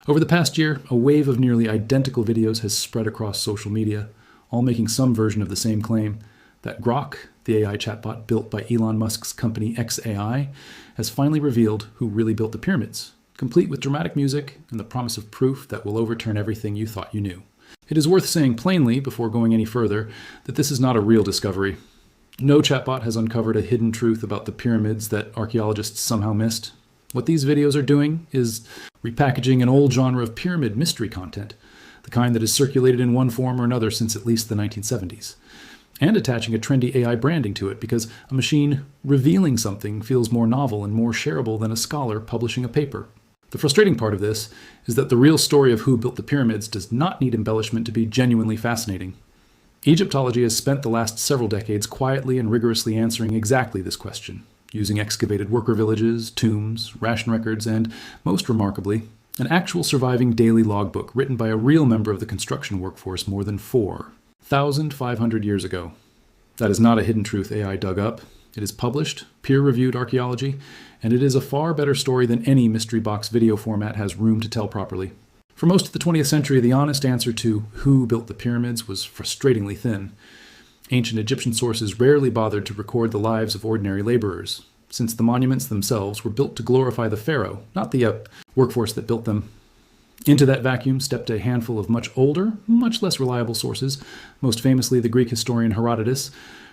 Over the past year, a wave of nearly identical videos has spread across social media, all making some version of the same claim, that Grok, the AI chatbot built by Elon Musk's company xAI, has finally revealed who really built the pyramids, complete with dramatic music and the promise of proof that will overturn everything you thought you knew. It is worth saying plainly, before going any further, that this is not a real discovery. No chatbot has uncovered a hidden truth about the pyramids that archaeologists somehow missed. What these videos are doing is repackaging an old genre of pyramid mystery content, the kind that has circulated in one form or another since at least the 1970s, and attaching a trendy AI branding to it because a machine revealing something feels more novel and more shareable than a scholar publishing a paper. The frustrating part of this is that the real story of who built the pyramids does not need embellishment to be genuinely fascinating. Egyptology has spent the last several decades quietly and rigorously answering exactly this question, using excavated worker villages, tombs, ration records, and, most remarkably, an actual surviving daily logbook written by a real member of the construction workforce more than 4,500 years ago. That is not a hidden truth AI dug up. It is published, peer-reviewed archaeology, and it is a far better story than any mystery box video format has room to tell properly. For most of the 20th century, the honest answer to who built the pyramids was frustratingly thin. Ancient Egyptian sources rarely bothered to record the lives of ordinary laborers, since the monuments themselves were built to glorify the pharaoh, not the workforce that built them. Into that vacuum stepped a handful of much older, much less reliable sources, most famously the Greek historian Herodotus,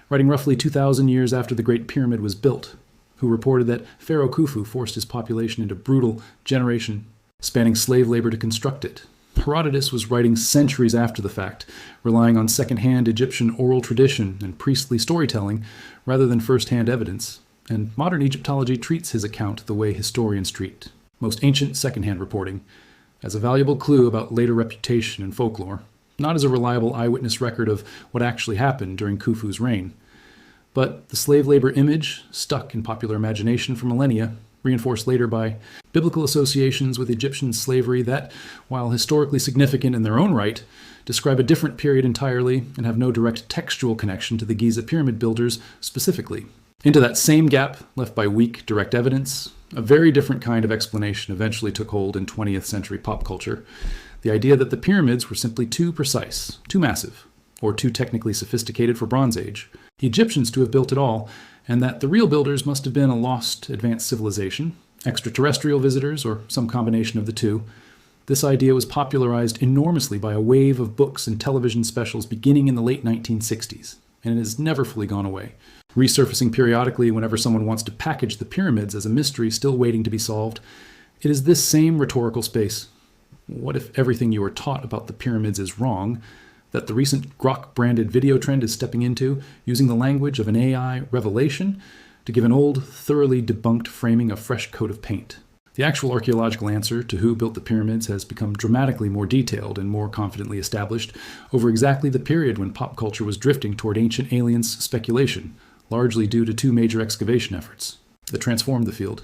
writing roughly 2,000 years after the Great Pyramid was built, who reported that Pharaoh Khufu forced his population into brutal generation, spanning slave labor to construct it. Herodotus was writing centuries after the fact, relying on second-hand Egyptian oral tradition and priestly storytelling rather than first-hand evidence, and modern Egyptology treats his account the way historians treat most ancient second-hand reporting, as a valuable clue about later reputation and folklore, not as a reliable eyewitness record of what actually happened during Khufu's reign. But the slave labor image, stuck in popular imagination for millennia, reinforced later by biblical associations with Egyptian slavery that, while historically significant in their own right, describe a different period entirely and have no direct textual connection to the Giza pyramid builders specifically. Into that same gap, left by weak direct evidence, a very different kind of explanation eventually took hold in 20th century pop culture. The idea that the pyramids were simply too precise, too massive, or too technically sophisticated for Bronze Age, the Egyptians to have built it all, and that the real builders must have been a lost advanced civilization, extraterrestrial visitors, or some combination of the two. This idea was popularized enormously by a wave of books and television specials beginning in the late 1960s, and it has never fully gone away, resurfacing periodically whenever someone wants to package the pyramids as a mystery still waiting to be solved. It is this same rhetorical space. What if everything you are taught about the pyramids is wrong, that the recent Grok-branded video trend is stepping into, using the language of an AI revelation to give an old, thoroughly debunked framing a fresh coat of paint? The actual archaeological answer to who built the pyramids has become dramatically more detailed and more confidently established over exactly the period when pop culture was drifting toward ancient aliens speculation, largely due to two major excavation efforts that transformed the field.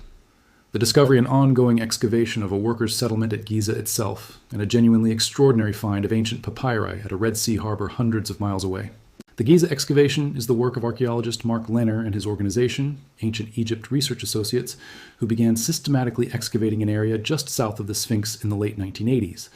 The discovery and ongoing excavation of a workers' settlement at Giza itself, and a genuinely extraordinary find of ancient papyri at a Red Sea harbor hundreds of miles away. The Giza excavation is the work of archaeologist Mark Lehner and his organization, Ancient Egypt Research Associates, who began systematically excavating an area just south of the Sphinx in the late 1980s.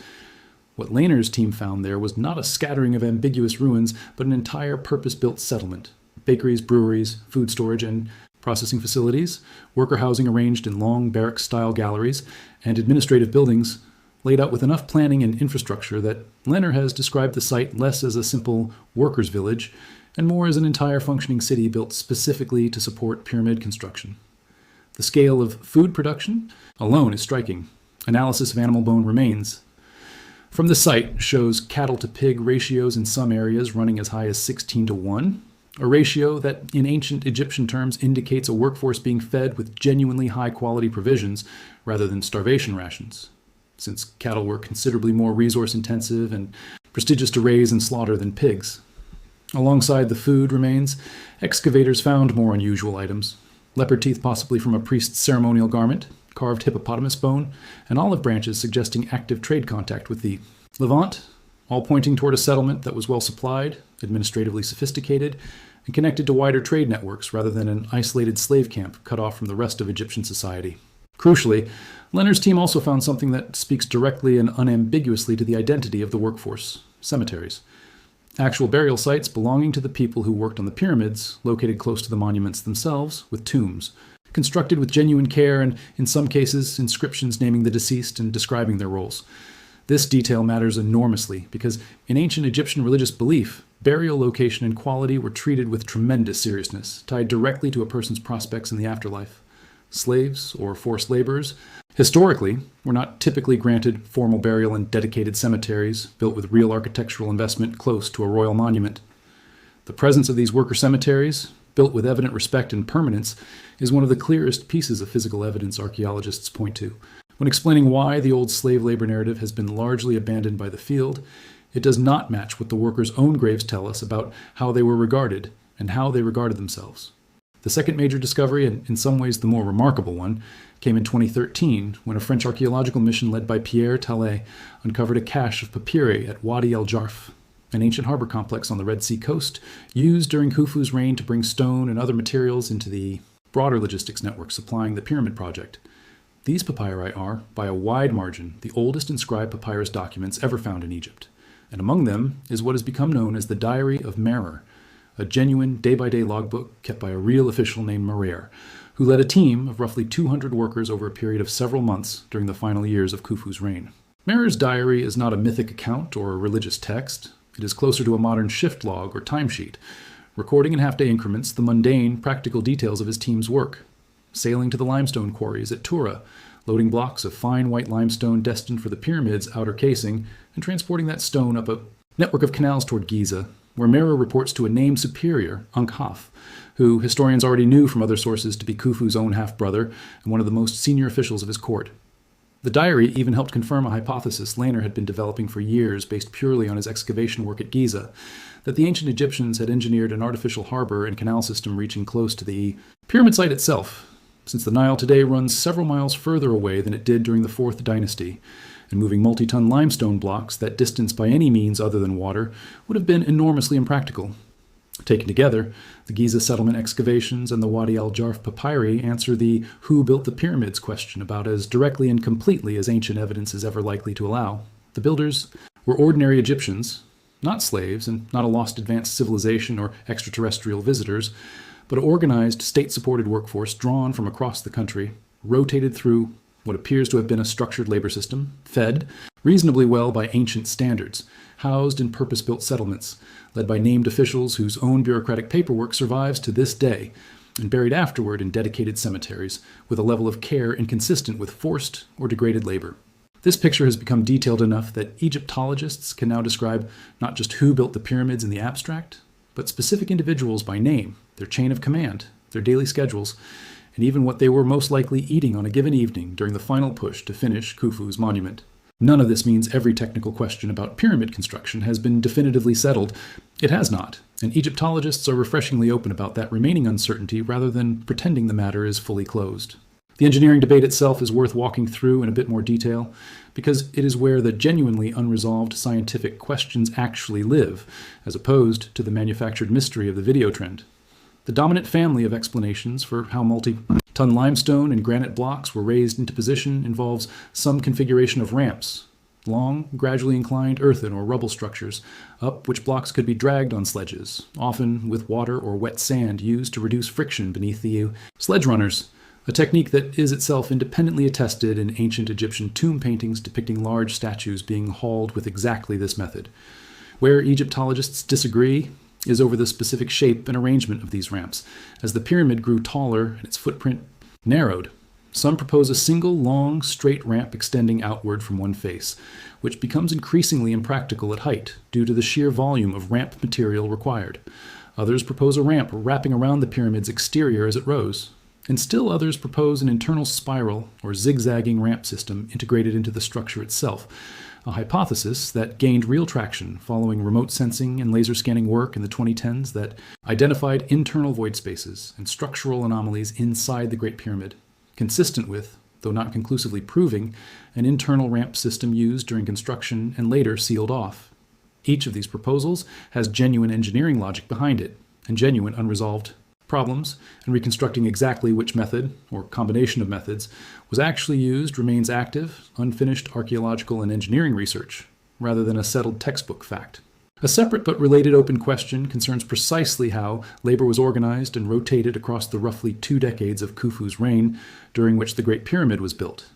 What Lehner's team found there was not a scattering of ambiguous ruins, but an entire purpose-built settlement. Bakeries, breweries, food storage, and processing facilities, worker housing arranged in long barrack-style galleries, and administrative buildings laid out with enough planning and infrastructure that Lehner has described the site less as a simple workers' village and more as an entire functioning city built specifically to support pyramid construction. The scale of food production alone is striking. Analysis of animal bone remains from the site shows cattle-to-pig ratios in some areas running as high as 16:1, a ratio that in ancient Egyptian terms indicates a workforce being fed with genuinely high-quality provisions rather than starvation rations, since cattle were considerably more resource-intensive and prestigious to raise and slaughter than pigs. Alongside the food remains, excavators found more unusual items: leopard teeth possibly from a priest's ceremonial garment, carved hippopotamus bone, and olive branches suggesting active trade contact with the Levant, all pointing toward a settlement that was well supplied, administratively sophisticated, and connected to wider trade networks rather than an isolated slave camp cut off from the rest of Egyptian society. Crucially, Leonard's team also found something that speaks directly and unambiguously to the identity of the workforce: cemeteries. Actual burial sites belonging to the people who worked on the pyramids, located close to the monuments themselves, with tombs, constructed with genuine care and, in some cases, inscriptions naming the deceased and describing their roles. This detail matters enormously because in ancient Egyptian religious belief, burial location and quality were treated with tremendous seriousness, tied directly to a person's prospects in the afterlife. Slaves, or forced laborers, historically, were not typically granted formal burial in dedicated cemeteries built with real architectural investment close to a royal monument. The presence of these worker cemeteries, built with evident respect and permanence, is one of the clearest pieces of physical evidence archaeologists point to. When explaining why the old slave labor narrative has been largely abandoned by the field, it does not match what the workers' own graves tell us about how they were regarded and how they regarded themselves. The second major discovery, and in some ways the more remarkable one, came in 2013 when a French archaeological mission led by Pierre Tallet uncovered a cache of papyri at Wadi el-Jarf, an ancient harbor complex on the Red Sea coast used during Khufu's reign to bring stone and other materials into the broader logistics network supplying the pyramid project. These papyri are, by a wide margin, the oldest inscribed papyrus documents ever found in Egypt, and among them is what has become known as the Diary of Merer, a genuine day-by-day logbook kept by a real official named Merer, who led a team of roughly 200 workers over a period of several months during the final years of Khufu's reign. Merer's diary is not a mythic account or a religious text. It is closer to a modern shift log or timesheet, recording in half-day increments the mundane, practical details of his team's work. Sailing to the limestone quarries at Tura, loading blocks of fine white limestone destined for the pyramid's outer casing, and transporting that stone up a network of canals toward Giza, where Merer reports to a named superior, Unkhaf, who historians already knew from other sources to be Khufu's own half-brother and one of the most senior officials of his court. The diary even helped confirm a hypothesis Laner had been developing for years based purely on his excavation work at Giza, that the ancient Egyptians had engineered an artificial harbor and canal system reaching close to the pyramid site itself, since the Nile today runs several miles further away than it did during the 4th dynasty, and moving multi-ton limestone blocks that distance by any means other than water would have been enormously impractical. Taken together, the Giza settlement excavations and the Wadi el-Jarf papyri answer the who built the pyramids question about as directly and completely as ancient evidence is ever likely to allow. The builders were ordinary Egyptians, not slaves and not a lost advanced civilization or extraterrestrial visitors, but an organized, state-supported workforce drawn from across the country, rotated through what appears to have been a structured labor system, fed reasonably well by ancient standards, housed in purpose-built settlements, led by named officials whose own bureaucratic paperwork survives to this day, and buried afterward in dedicated cemeteries with a level of care inconsistent with forced or degraded labor. This picture has become detailed enough that Egyptologists can now describe not just who built the pyramids in the abstract, but specific individuals by name, their chain of command, their daily schedules, and even what they were most likely eating on a given evening during the final push to finish Khufu's monument. None of this means every technical question about pyramid construction has been definitively settled. It has not, and Egyptologists are refreshingly open about that remaining uncertainty rather than pretending the matter is fully closed. The engineering debate itself is worth walking through in a bit more detail, because it is where the genuinely unresolved scientific questions actually live, as opposed to the manufactured mystery of the video trend. The dominant family of explanations for how multi-ton limestone and granite blocks were raised into position involves some configuration of ramps, long, gradually inclined earthen or rubble structures, up which blocks could be dragged on sledges, often with water or wet sand used to reduce friction beneath the sledge runners, a technique that is itself independently attested in ancient Egyptian tomb paintings depicting large statues being hauled with exactly this method. Where Egyptologists disagree is over the specific shape and arrangement of these ramps. As the pyramid grew taller and its footprint narrowed, some propose a single long, straight ramp extending outward from one face, which becomes increasingly impractical at height due to the sheer volume of ramp material required. Others propose a ramp wrapping around the pyramid's exterior as it rose. And still others propose an internal spiral or zigzagging ramp system integrated into the structure itself, a hypothesis that gained real traction following remote sensing and laser scanning work in the 2010s that identified internal void spaces and structural anomalies inside the Great Pyramid, consistent with, though not conclusively proving, an internal ramp system used during construction and later sealed off. Each of these proposals has genuine engineering logic behind it and genuine unresolved problems and reconstructing exactly which method, or combination of methods, was actually used remains active, unfinished archaeological and engineering research, rather than a settled textbook fact. A separate but related open question concerns precisely how labor was organized and rotated across the roughly 2 decades of Khufu's reign, during which the Great Pyramid was built.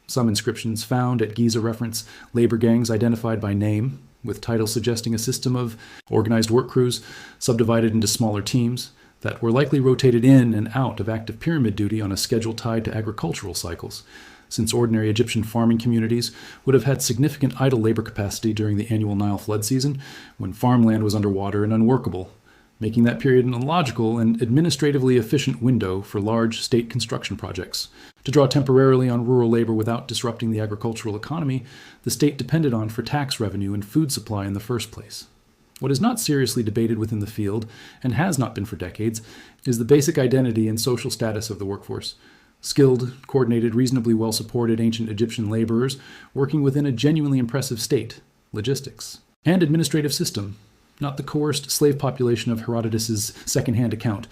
Some inscriptions found at Giza reference labor gangs identified by name, with titles suggesting a system of organized work crews subdivided into smaller teams that were likely rotated in and out of active pyramid duty on a schedule tied to agricultural cycles, since ordinary Egyptian farming communities would have had significant idle labor capacity during the annual Nile flood season, when farmland was underwater and unworkable, making that period an illogical and administratively efficient window for large state construction projects. To draw temporarily on rural labor without disrupting the agricultural economy, the state depended on for tax revenue and food supply in the first place. What is not seriously debated within the field, and has not been for decades, is the basic identity and social status of the workforce. Skilled, coordinated, reasonably well-supported ancient Egyptian laborers working within a genuinely impressive state, logistics, and administrative system, not the coerced slave population of Herodotus's second-hand account,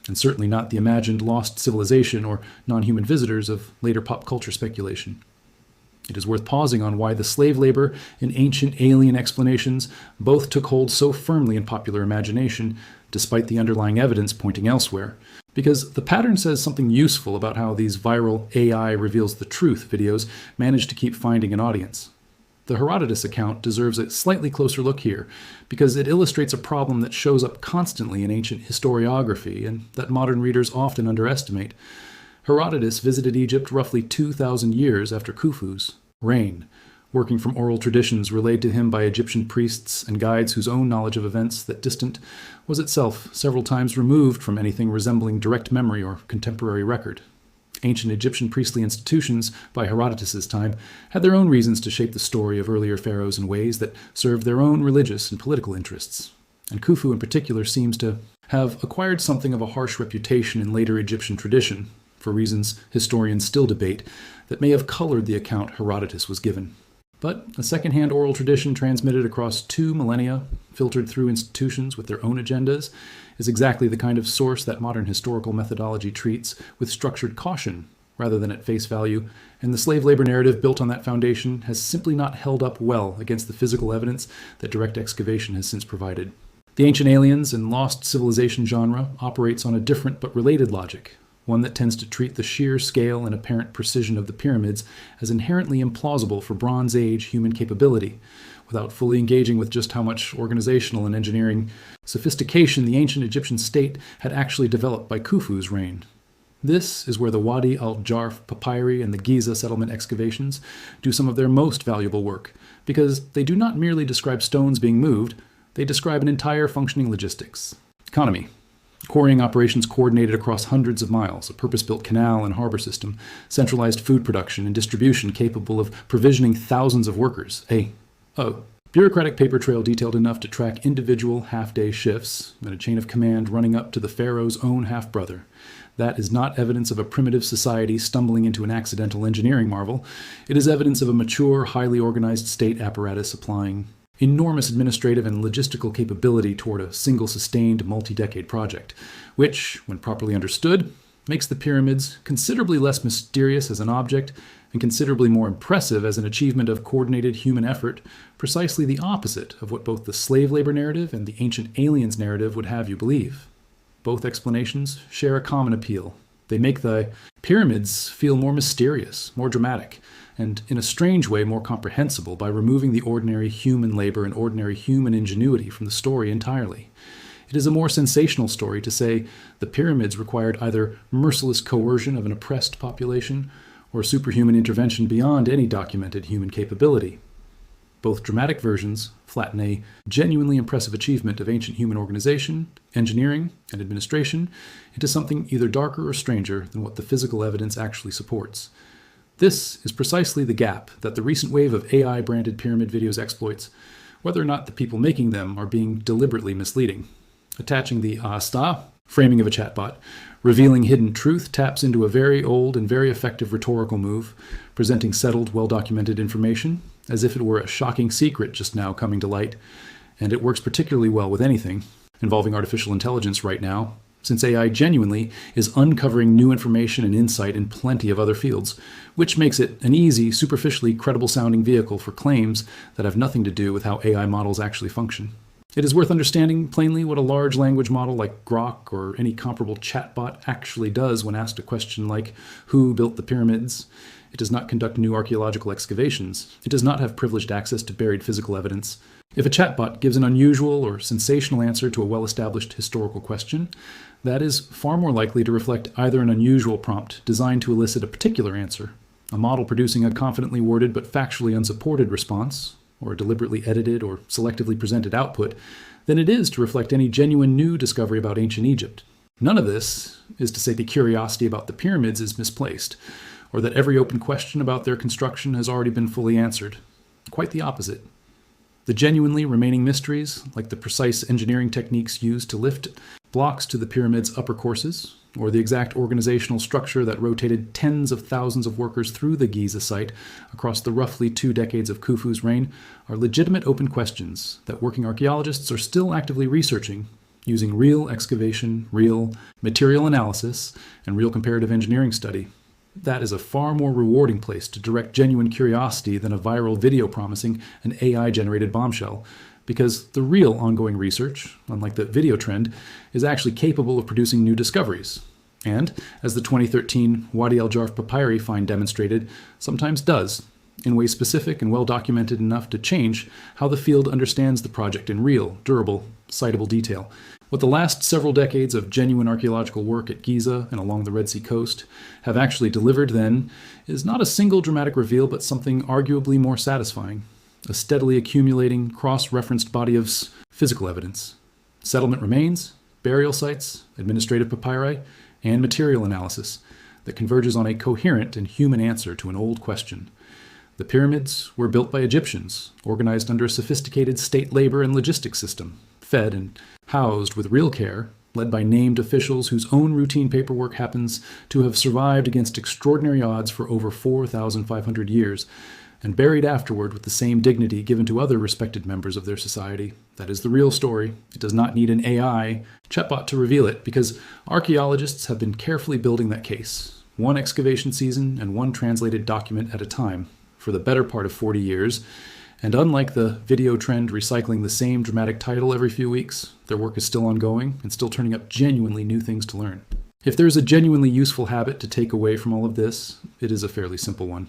and certainly not the imagined lost civilization or non-human visitors of later pop culture speculation. It is worth pausing on why the slave labor and ancient alien explanations both took hold so firmly in popular imagination, despite the underlying evidence pointing elsewhere. Because the pattern says something useful about how these viral AI reveals the truth videos manage to keep finding an audience. The Herodotus account deserves a slightly closer look here, because it illustrates a problem that shows up constantly in ancient historiography and that modern readers often underestimate. Herodotus visited Egypt roughly 2,000 years after Khufu's reign, working from oral traditions relayed to him by Egyptian priests and guides whose own knowledge of events that distant was itself several times removed from anything resembling direct memory or contemporary record. Ancient Egyptian priestly institutions, by Herodotus's time, had their own reasons to shape the story of earlier pharaohs in ways that served their own religious and political interests. And Khufu in particular seems to have acquired something of a harsh reputation in later Egyptian tradition, for reasons historians still debate, that may have colored the account Herodotus was given. But a second-hand oral tradition transmitted across 2 millennia, filtered through institutions with their own agendas, is exactly the kind of source that modern historical methodology treats with structured caution rather than at face value, and the slave labor narrative built on that foundation has simply not held up well against the physical evidence that direct excavation has since provided. The ancient aliens and lost civilization genre operates on a different but related logic, one that tends to treat the sheer scale and apparent precision of the pyramids as inherently implausible for Bronze Age human capability, without fully engaging with just how much organizational and engineering sophistication the ancient Egyptian state had actually developed by Khufu's reign. This is where the Wadi al-Jarf papyri and the Giza settlement excavations do some of their most valuable work, because they do not merely describe stones being moved, they describe an entire functioning logistics. Economy. Quarrying operations coordinated across hundreds of miles, a purpose-built canal and harbor system, centralized food production and distribution capable of provisioning thousands of workers. Bureaucratic paper trail detailed enough to track individual half-day shifts, and a chain of command running up to the pharaoh's own half-brother. That is not evidence of a primitive society stumbling into an accidental engineering marvel. It is evidence of a mature, highly organized state apparatus applying enormous administrative and logistical capability toward a single sustained multi-decade project, which, when properly understood, makes the pyramids considerably less mysterious as an object and considerably more impressive as an achievement of coordinated human effort, precisely the opposite of what both the slave labor narrative and the ancient aliens narrative would have you believe. Both explanations share a common appeal. They make the pyramids feel more mysterious, more dramatic, and in a strange way more comprehensible by removing the ordinary human labor and ordinary human ingenuity from the story entirely. It is a more sensational story to say the pyramids required either merciless coercion of an oppressed population or superhuman intervention beyond any documented human capability. Both dramatic versions flatten a genuinely impressive achievement of ancient human organization, engineering, and administration into something either darker or stranger than what the physical evidence actually supports. This is precisely the gap that the recent wave of AI-branded pyramid videos exploits, whether or not the people making them are being deliberately misleading. Attaching the asta framing of a chatbot, revealing hidden truth taps into a very old and very effective rhetorical move, presenting settled, well-documented information as if it were a shocking secret just now coming to light, and it works particularly well with anything involving artificial intelligence right now, since AI genuinely is uncovering new information and insight in plenty of other fields, which makes it an easy, superficially credible-sounding vehicle for claims that have nothing to do with how AI models actually function. It is worth understanding plainly what a large language model like Grok or any comparable chatbot actually does when asked a question like, who built the pyramids? It does not conduct new archaeological excavations. It does not have privileged access to buried physical evidence. If a chatbot gives an unusual or sensational answer to a well-established historical question, that is far more likely to reflect either an unusual prompt designed to elicit a particular answer, a model producing a confidently worded but factually unsupported response, or a deliberately edited or selectively presented output, than it is to reflect any genuine new discovery about ancient Egypt. None of this is to say the curiosity about the pyramids is misplaced, or that every open question about their construction has already been fully answered. Quite the opposite. The genuinely remaining mysteries, like the precise engineering techniques used to lift blocks to the pyramid's upper courses, or the exact organizational structure that rotated tens of thousands of workers through the Giza site across the roughly 2 decades of Khufu's reign, are legitimate open questions that working archaeologists are still actively researching, using real excavation, real material analysis, and real comparative engineering study. That is a far more rewarding place to direct genuine curiosity than a viral video promising an AI-generated bombshell, because the real ongoing research, unlike the video trend, is actually capable of producing new discoveries, and, as the 2013 Wadi al-Jarf papyri find demonstrated, sometimes does, in ways specific and well-documented enough to change how the field understands the project in real, durable, citable detail. What the last several decades of genuine archaeological work at Giza and along the Red Sea coast have actually delivered, then, is not a single dramatic reveal, but something arguably more satisfying. A steadily accumulating, cross-referenced body of physical evidence. Settlement remains, burial sites, administrative papyri, and material analysis that converges on a coherent and human answer to an old question. The pyramids were built by Egyptians, organized under a sophisticated state labor and logistics system, fed and housed with real care, led by named officials whose own routine paperwork happens to have survived against extraordinary odds for over 4,500 years, and buried afterward with the same dignity given to other respected members of their society. That is the real story. It does not need an AI chatbot to reveal it, because archaeologists have been carefully building that case, one excavation season and one translated document at a time, for the better part of 40 years, and unlike the video trend recycling the same dramatic title every few weeks, their work is still ongoing and still turning up genuinely new things to learn. If there is a genuinely useful habit to take away from all of this, it is a fairly simple one.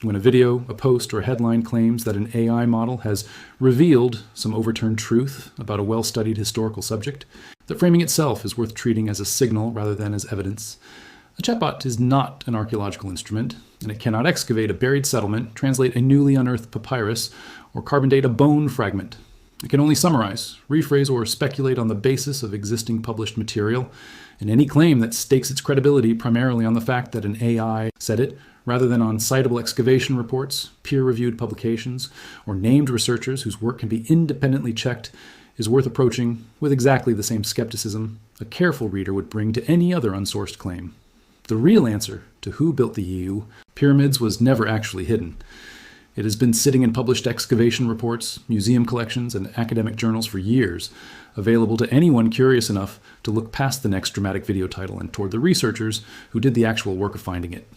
When a video, a post, or a headline claims that an AI model has revealed some overturned truth about a well-studied historical subject, the framing itself is worth treating as a signal rather than as evidence. A chatbot is not an archaeological instrument, and it cannot excavate a buried settlement, translate a newly unearthed papyrus, or carbon date a bone fragment. It can only summarize, rephrase, or speculate on the basis of existing published material, and any claim that stakes its credibility primarily on the fact that an AI said it, rather than on citable excavation reports, peer-reviewed publications, or named researchers whose work can be independently checked, is worth approaching with exactly the same skepticism a careful reader would bring to any other unsourced claim. The real answer to who built the pyramids was never actually hidden. It has been sitting in published excavation reports, museum collections, and academic journals for years, available to anyone curious enough to look past the next dramatic video title and toward the researchers who did the actual work of finding it.